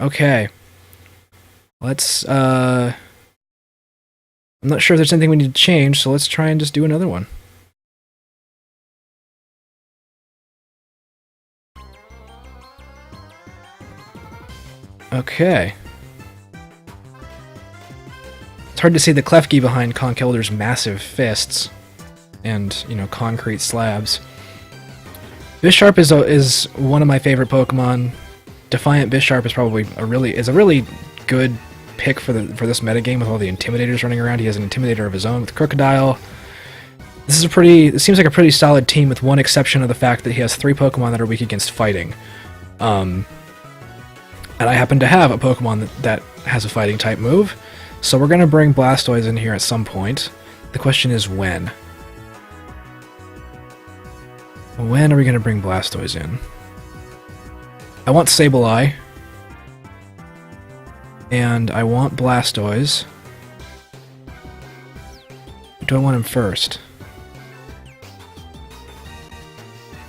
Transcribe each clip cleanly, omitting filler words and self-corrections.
Okay. Let's, I'm not sure if there's anything we need to change, so let's try and just do another one. Okay. It's hard to see the Klefki behind Conkeldur's massive fists and, you know, concrete slabs. Bisharp is one of my favorite Pokemon. Defiant Bisharp is probably a really good pick for this metagame with all the Intimidators running around. He has an Intimidator of his own with Crocodile. It seems like a pretty solid team with one exception of the fact that he has 3 Pokemon that are weak against fighting. And I happen to have a Pokemon that has a fighting type move, so we're going to bring Blastoise in here at some point. The question is when. When are we going to bring Blastoise in? I want Sableye. And I want Blastoise. Do I want him first?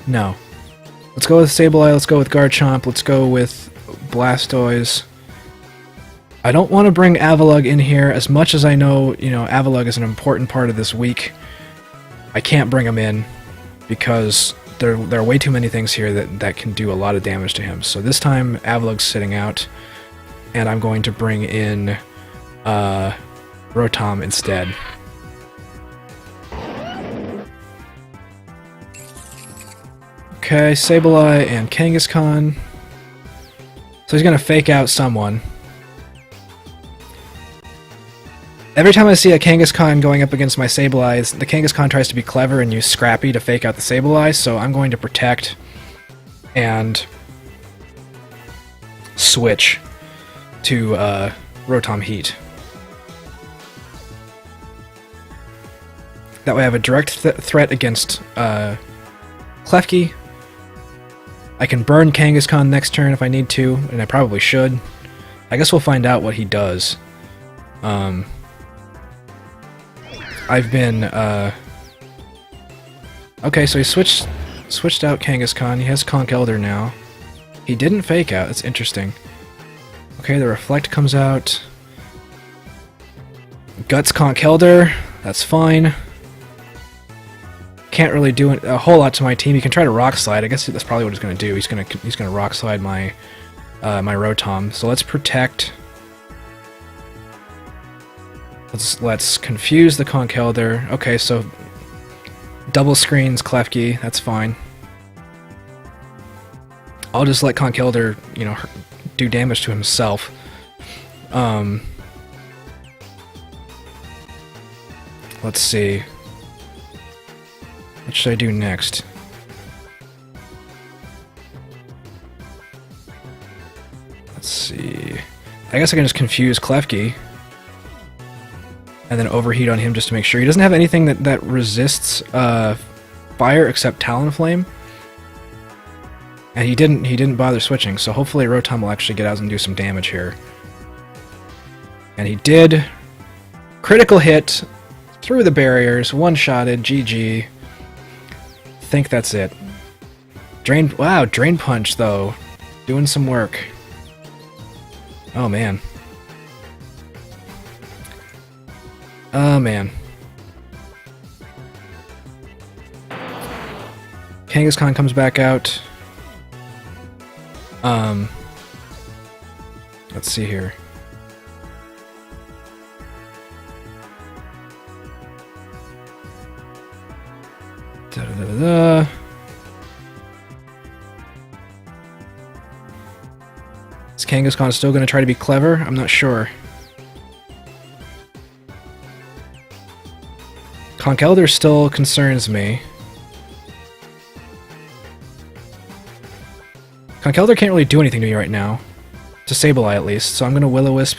No. Let's go with Sableye, let's go with Garchomp, let's go with Blastoise. I don't want to bring Avalugg in here as much as I know, you know, Avalugg is an important part of this week. I can't bring him in because there are way too many things here that can do a lot of damage to him. So this time Avalugg's sitting out, and I'm going to bring in Rotom instead. Okay, Sableye and Kangaskhan. So he's going to fake out someone. Every time I see a Kangaskhan going up against my Sableye, the Kangaskhan tries to be clever and use Scrappy to fake out the Sableye, so I'm going to protect and switch to Rotom Heat. That way I have a direct threat against Klefki. I can burn Kangaskhan next turn if I need to, and I probably should. I guess we'll find out what he does. I've been, okay, so he switched out Kangaskhan. He has Conkeldurr now. He didn't fake out. That's interesting. Okay, the Reflect comes out. Guts Conkeldurr. That's fine. Can't really do a whole lot to my team. He can try to Rock Slide. I guess that's probably what he's going to do. He's gonna Rock Slide my my Rotom. So let's protect. Let's confuse the Conkeldurr. Okay, so double screens Klefki. That's fine. I'll just let Conkeldurr, you know, do damage to himself. Let's see. What should I do next? Let's see. I guess I can just confuse Klefki. And then overheat on him just to make sure. He doesn't have anything that resists fire except Talonflame. And he didn't bother switching, so hopefully Rotom will actually get out and do some damage here. And he did. Critical hit through the barriers, one-shotted, GG. Think that's it. Wow, Drain Punch though. Doing some work. Oh man. Oh man. Kangaskhan comes back out. Let's see here. Da-da-da-da-da. Is Kangaskhan still going to try to be clever? I'm not sure. Conkeldurr still concerns me. Conkeldurr can't really do anything to me right now. To Sableye at least, so I'm going to Will-O-Wisp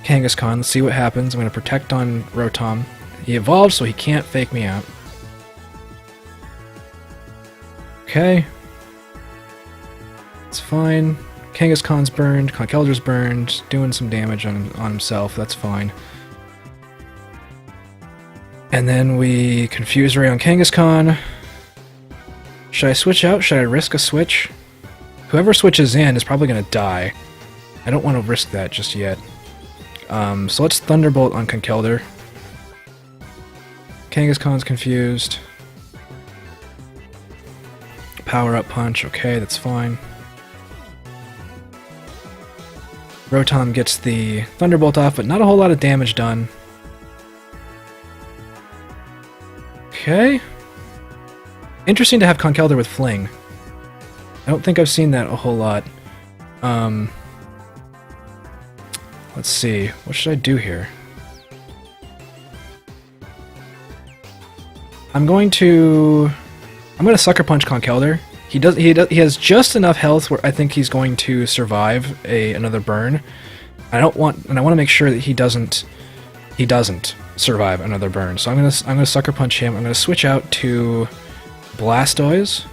Kangaskhan. Let's see what happens. I'm going to protect on Rotom. He evolved, so he can't fake me out. Okay. It's fine. Kangaskhan's burned. Conkeldurr's burned. Doing some damage on himself. That's fine. And then we Confuse Ray on Kangaskhan. Should I switch out? Should I risk a switch? Whoever switches in is probably going to die. I don't want to risk that just yet. So let's Thunderbolt on Conkeldurr. Kangaskhan's confused. Power up punch, okay, that's fine. Rotom gets the Thunderbolt off, but not a whole lot of damage done. Okay. Interesting to have Conkeldurr with Fling. I don't think I've seen that a whole lot. Let's see, what should I do here? I'm going to Sucker Punch Conkeldurr. He has just enough health where I think he's going to survive another burn. I want to make sure that he doesn't survive another burn. So I'm gonna Sucker Punch him. I'm gonna switch out to Blastoise.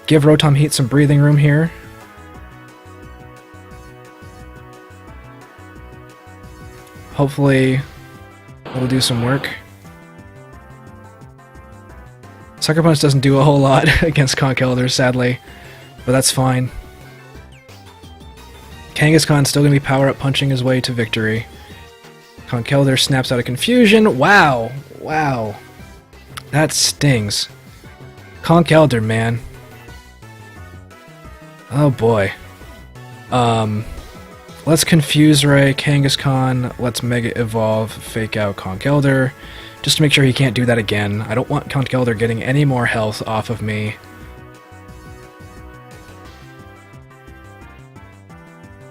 Give Rotom Heat some breathing room here. Hopefully, it'll do some work. Sucker Punch doesn't do a whole lot against Conkeldurr, sadly, but that's fine. Kangaskhan's still going to be power-up punching his way to victory. Conkeldurr snaps out of confusion. Wow! Wow. That stings. Conkeldurr, man. Oh boy. Let's Confuse Ray Kangaskhan. Let's Mega Evolve, Fake Out Conkeldurr. Just to make sure he can't do that again. I don't want Conkeldurr getting any more health off of me.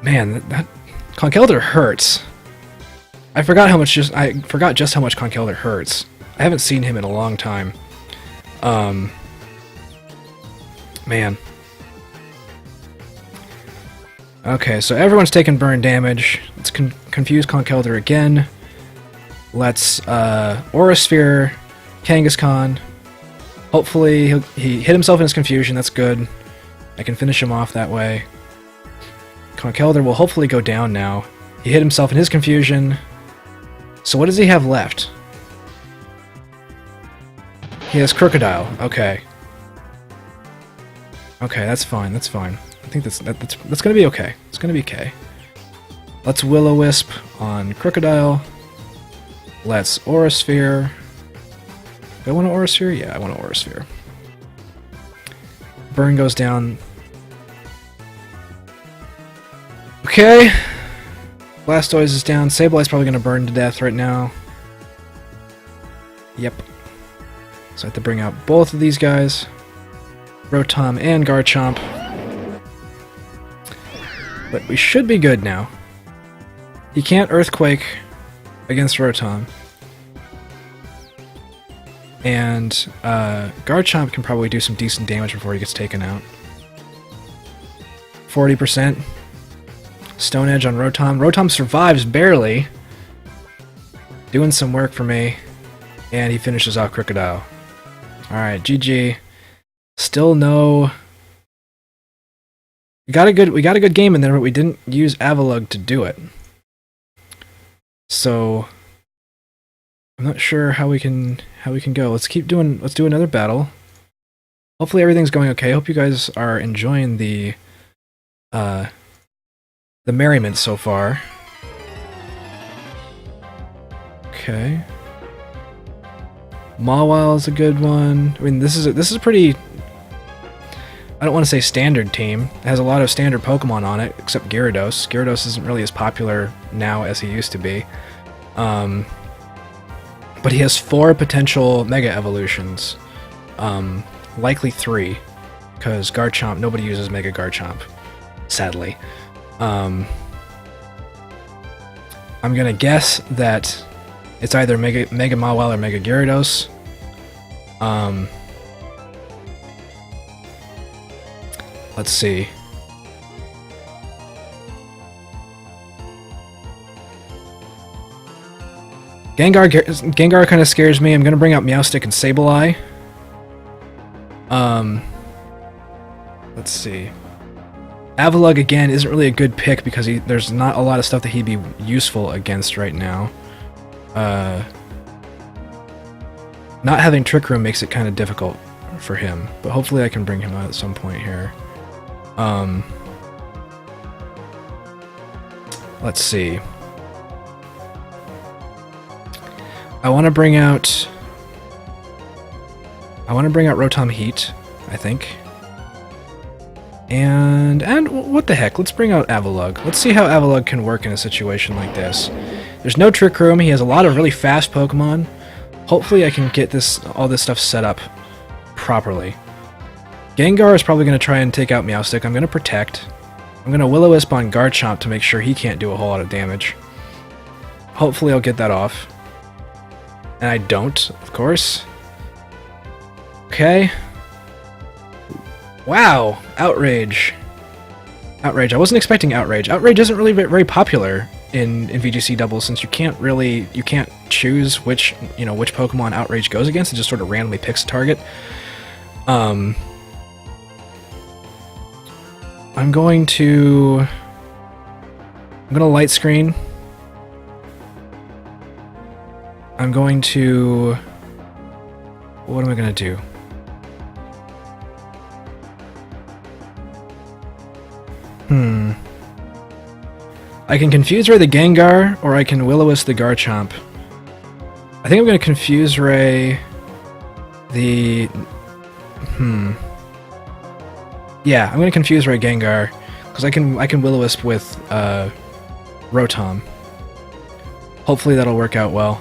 Man, that Conkeldurr hurts. I forgot just how much Conkeldurr hurts. I haven't seen him in a long time. Man. Okay, so everyone's taking burn damage. Let's confuse Conkeldurr again. Let's Aura Sphere Kangaskhan. Hopefully he hit himself in his confusion. That's good. I can finish him off that way. Conkeldurr will hopefully go down now. He hit himself in his confusion. So what does he have left? He has Krookodile. Okay. Okay, that's fine. That's fine. I think that's gonna be okay. It's gonna be okay. Let's Will-O-Wisp on Krookodile. Let's Aura Sphere. Do I want an Aura Sphere? Yeah, I want an Aura Sphere. Burn goes down. Okay. Blastoise is down. Sableye's probably going to burn to death right now. Yep. So I have to bring out both of these guys. Rotom and Garchomp. But we should be good now. He can't Earthquake against Rotom. And Garchomp can probably do some decent damage before he gets taken out. 40%. Stone Edge on Rotom. Rotom survives barely. Doing some work for me. And he finishes off Krookodile. Alright, GG. Still no... We got a good game in there, but we didn't use Avalugg to do it. So I'm not sure how we can go. Let's do another battle. Hopefully everything's going okay. Hope you guys are enjoying the merriment so far. Okay. Mawile is a good one. I mean, this is a pretty, I don't want to say standard team. It has a lot of standard Pokemon on it, except Gyarados. Gyarados isn't really as popular now as he used to be. But he has 4 potential Mega Evolutions. Likely 3, because Garchomp, nobody uses Mega Garchomp, sadly. I'm gonna guess that it's either Mega Mawile or Mega Gyarados. Let's see. Gengar kind of scares me. I'm gonna bring out Meowstic and Sableye. Let's see. Avalugg again isn't really a good pick because there's not a lot of stuff that he'd be useful against right now. Not having Trick Room makes it kind of difficult for him, but hopefully I can bring him out at some point here. Let's see. I want to bring out Rotom Heat, I think. And what the heck? Let's bring out Avalugg. Let's see how Avalugg can work in a situation like this. There's no Trick Room. He has a lot of really fast Pokemon. Hopefully I can get all this stuff set up properly. Gengar is probably going to try and take out Meowstic. I'm going to protect. I'm going to Will-O-Wisp on Garchomp to make sure he can't do a whole lot of damage. Hopefully I'll get that off. And I don't, of course. Okay. Wow! Outrage. Outrage. I wasn't expecting Outrage. Outrage isn't really very popular in VGC doubles, since you can't choose which Pokemon Outrage goes against. It just sort of randomly picks a target. I'm gonna Light Screen. I'm going to... What am I gonna do? I can Confuse Ray the Gengar, or I can Will-O-Wisp the Garchomp. I think I'm going to Confuse Ray the... Yeah, I'm going to Confuse Ray Gengar, because I can Will-O-Wisp with Rotom. Hopefully that'll work out well.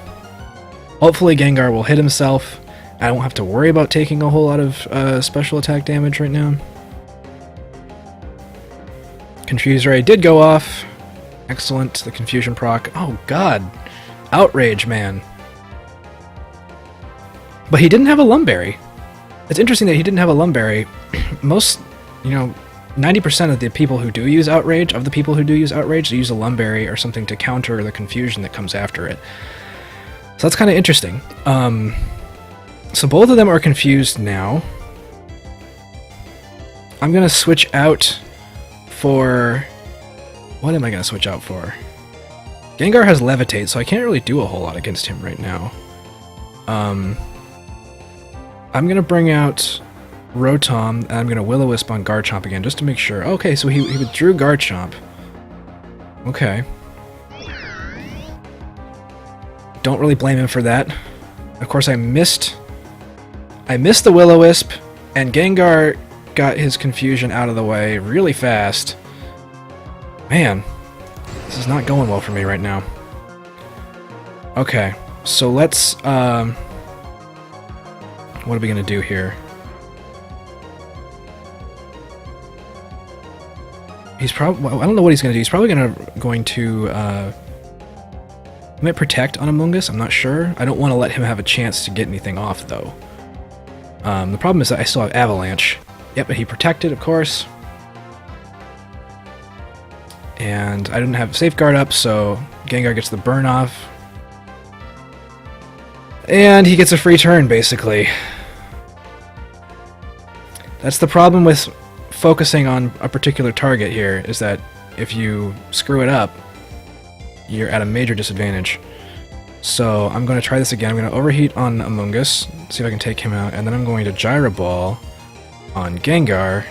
Hopefully Gengar will hit himself. I won't have to worry about taking a whole lot of special attack damage right now. Confuse Ray did go off. Excellent. The Confusion proc. Oh god. Outrage, man. But he didn't have a Lumberry. It's interesting that he didn't have a Lumberry. Most, 90% of the people who do use Outrage, they use a Lumberry or something to counter the confusion that comes after it. So that's kind of interesting. So both of them are confused now. I'm going to switch out for... What am I going to switch out for? Gengar has Levitate, so I can't really do a whole lot against him right now. I'm going to bring out Rotom, and I'm going to Will-O-Wisp on Garchomp again, just to make sure. Okay, so he withdrew Garchomp. Okay. Don't really blame him for that. Of course, I missed the Will-O-Wisp, and Gengar got his confusion out of the way really fast. Man, this is not going well for me right now. Okay, so let's, what are we gonna do here? He's probably, I don't know what he's gonna do. He's probably going to, he might protect on Amoonguss, I'm not sure. I don't want to let him have a chance to get anything off, though. The problem is that I still have Avalanche. Yep, but he protected, of course. And I didn't have Safeguard up, so Gengar gets the burn off. And he gets a free turn, basically. That's the problem with focusing on a particular target here, is that if you screw it up, you're at a major disadvantage. So I'm going to try this again. I'm going to Overheat on Amoonguss, see if I can take him out, and then I'm going to Gyro Ball on Gengar.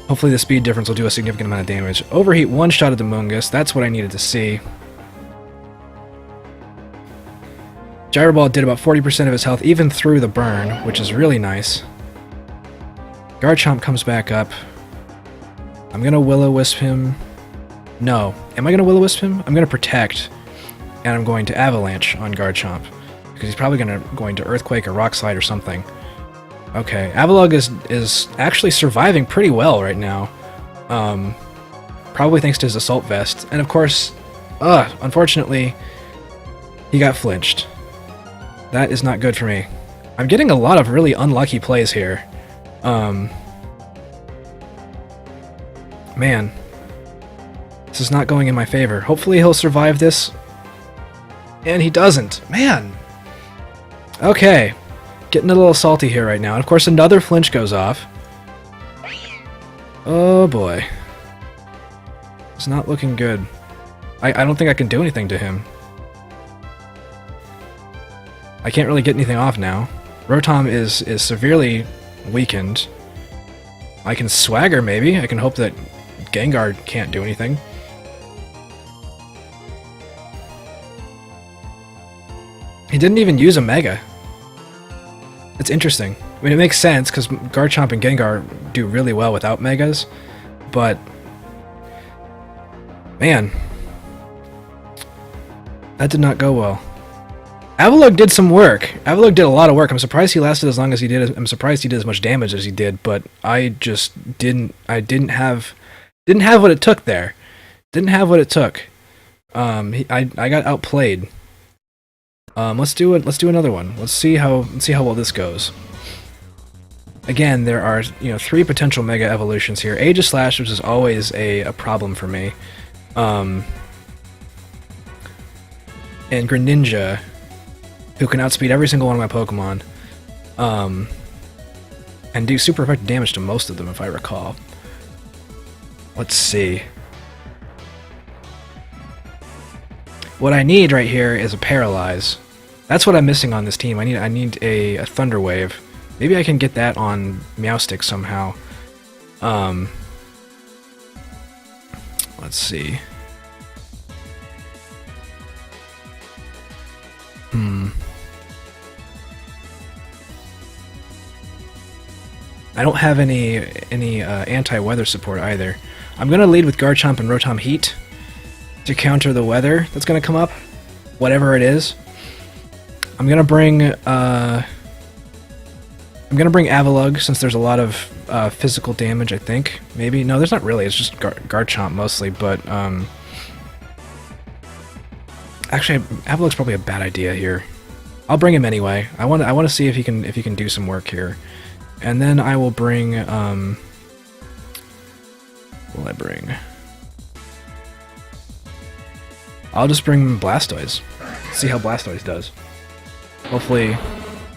Hopefully the speed difference will do a significant amount of damage. Overheat one-shot at the Amoonguss, that's what I needed to see. Gyro Ball did about 40% of his health, even through the burn, which is really nice. Garchomp comes back up. I'm going to Will-O-Wisp him. No. Am I going to Will-O-Wisp him? I'm going to Protect, and I'm going to Avalanche on Garchomp, because he's probably going to Earthquake or Rock Slide or something. Okay, Avalugg is actually surviving pretty well right now. Probably thanks to his Assault Vest. And of course, unfortunately, he got flinched. That is not good for me. I'm getting a lot of really unlucky plays here. Man. This is not going in my favor. Hopefully he'll survive this. And he doesn't. Man! Okay. Getting a little salty here right now. And of course another flinch goes off. Oh boy. It's not looking good. I don't think I can do anything to him. I can't really get anything off now. Rotom is severely weakened. I can Swagger maybe. I can hope that Gengar can't do anything. He didn't even use a Mega. It's interesting. I mean, it makes sense, because Garchomp and Gengar do really well without Megas, but... man. That did not go well. Avalugg did some work. Avalugg did a lot of work. I'm surprised he lasted as long as he did. I'm surprised he did as much damage as he did, but I just didn't have what it took there. Didn't have what it took. I got outplayed. Let's do another one. Let's see how well this goes. Again, there are 3 potential Mega Evolutions here. Aegislash, which is always a problem for me. And Greninja, who can outspeed every single one of my Pokemon. And do super effective damage to most of them, if I recall. Let's see. What I need right here is a Paralyze. That's what I'm missing on this team. I need a Thunder Wave. Maybe I can get that on Meowstic somehow. Let's see. I don't have any anti-weather support either. I'm gonna lead with Garchomp and Rotom Heat to counter the weather that's gonna come up, whatever it is. I'm gonna bring Avalugg, since there's a lot of physical damage. I think maybe no, there's not really. It's just Garchomp mostly, but actually, Avalugg's probably a bad idea here. I'll bring him anyway. I want to see if he can do some work here, and then I will bring. What will I bring? I'll just bring Blastoise. See how Blastoise does. Hopefully,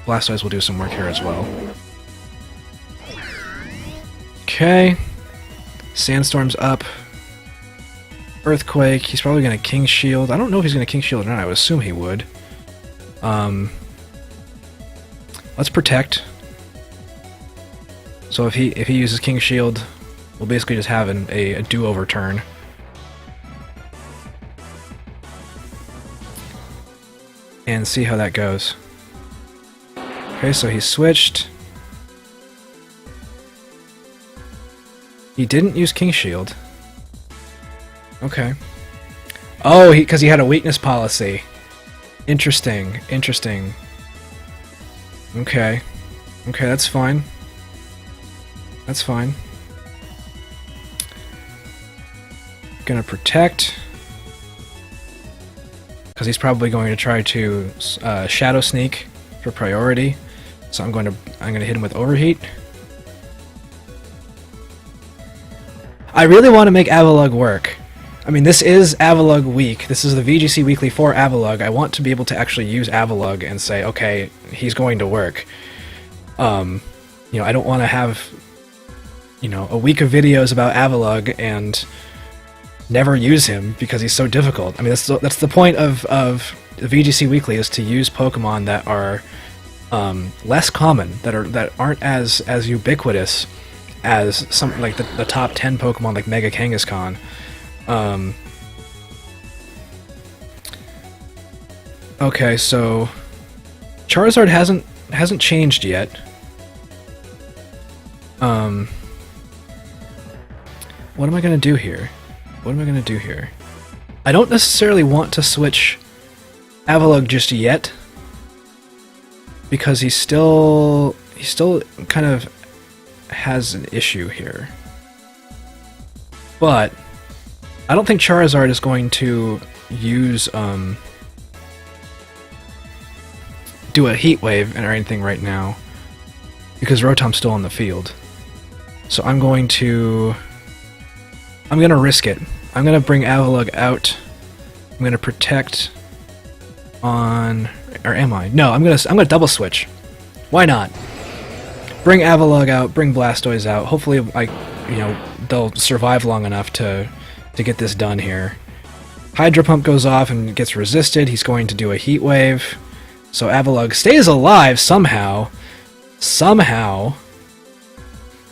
Blastoise will do some work here as well. Okay. Sandstorm's up. Earthquake. He's probably going to King Shield. I don't know if he's going to King Shield or not. I would assume he would. Let's Protect. So if he uses King Shield, we'll basically just have a do-over turn. And see how that goes. Okay, so he switched. He didn't use King Shield. Okay. Oh, because he had a weakness policy. Interesting, interesting. Okay. Okay, that's fine. That's fine. Gonna Protect. Because he's probably going to try to Shadow Sneak for priority. So I'm going to hit him with Overheat. I really want to make Avalugg work. I mean, this is Avalugg Week. This is the VGC Weekly for Avalugg. I want to be able to actually use Avalugg and say, okay, he's going to work. I don't want to have, a week of videos about Avalugg and never use him because he's so difficult. I mean, that's the point of the VGC Weekly, is to use Pokemon that are less common, that aren't as ubiquitous as some like the top 10 Pokemon like Mega Kangaskhan. Okay, so Charizard hasn't changed yet. What am I gonna do here? What am I gonna do here? I don't necessarily want to switch Avalugg just yet, because he still kind of has an issue here. But I don't think Charizard is going to use do a Heat Wave or anything right now, because Rotom's still on the field. So I'm gonna risk it. I'm gonna bring Avalugg out. I'm gonna Protect on, or am I? No, I'm gonna double switch. Why not? Bring Avalugg out, bring Blastoise out. Hopefully, they'll survive long enough to get this done here. Hydro Pump goes off and gets resisted. He's going to do a Heat Wave. So Avalugg stays alive somehow. Somehow.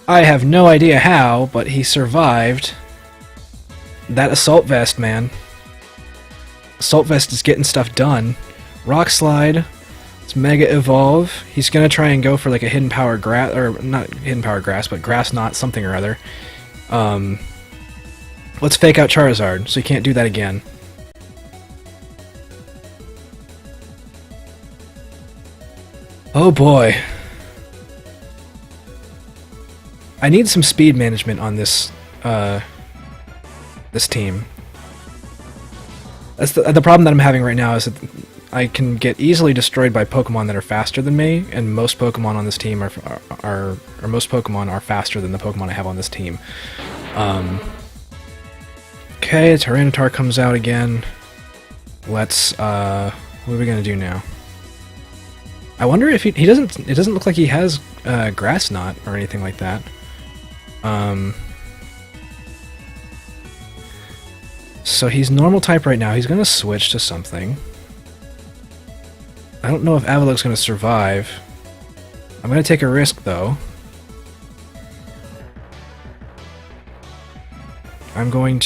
I have no idea how, but he survived. that Assault Vest, man. Assault Vest is getting stuff done. Rock Slide. It's Mega Evolve. He's gonna try and go for like a Hidden Power Grass, or not Hidden Power Grass, but Grass Knot something or other. Let's fake out Charizard, so he can't do that again. Oh boy. I need some speed management on this, this team. That's the problem that I'm having right now, is that I can get easily destroyed by Pokemon that are faster than me, and most Pokemon on this team or most Pokemon are faster than the Pokemon I have on this team. Okay, Tyranitar comes out again. Let's, what are we gonna do now? I wonder if he doesn't, it doesn't look like he has, Grass Knot or anything like that. So he's normal type right now. He's gonna switch to something. I don't know if Avalugg's gonna survive. I'm gonna take a risk though. I'm gonna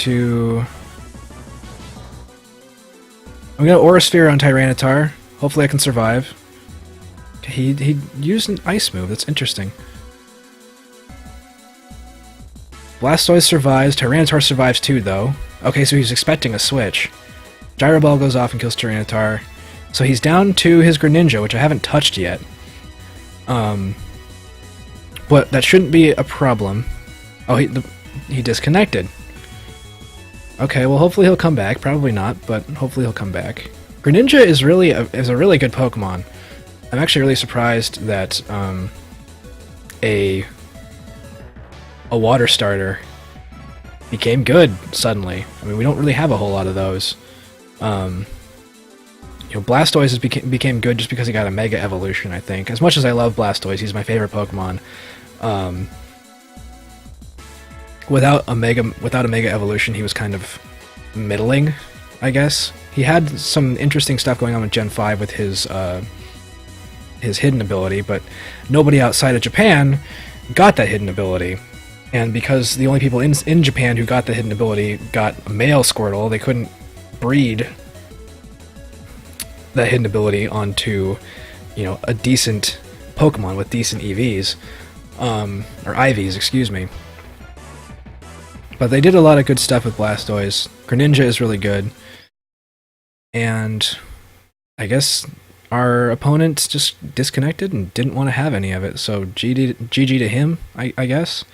Aura Sphere on Tyranitar. Hopefully I can survive. He used an ice move. That's interesting. Blastoise survives. Tyranitar survives too, though. Okay, so he's expecting a switch. Gyro Ball goes off and kills Tyranitar. So he's down to his Greninja, which I haven't touched yet. But that shouldn't be a problem. Oh, he disconnected. Okay, well hopefully he'll come back. Probably not, but hopefully he'll come back. Greninja is a really good Pokemon. I'm actually really surprised that a water starter became good suddenly. I mean, we don't really have a whole lot of those. You know, Blastoise became good just because he got a Mega Evolution, I think. As much as I love Blastoise, he's my favorite Pokemon. Without a Mega Evolution, he was kind of middling, I guess. He had some interesting stuff going on with Gen 5 with his hidden ability, but nobody outside of Japan got that hidden ability. And because the only people in Japan who got the hidden ability got a male Squirtle, they couldn't breed that hidden ability onto, you know, a decent Pokemon with decent EVs. Or IVs, excuse me. But they did a lot of good stuff with Blastoise. Greninja is really good. And I guess our opponent just disconnected and didn't want to have any of it, so GG to him, I guess.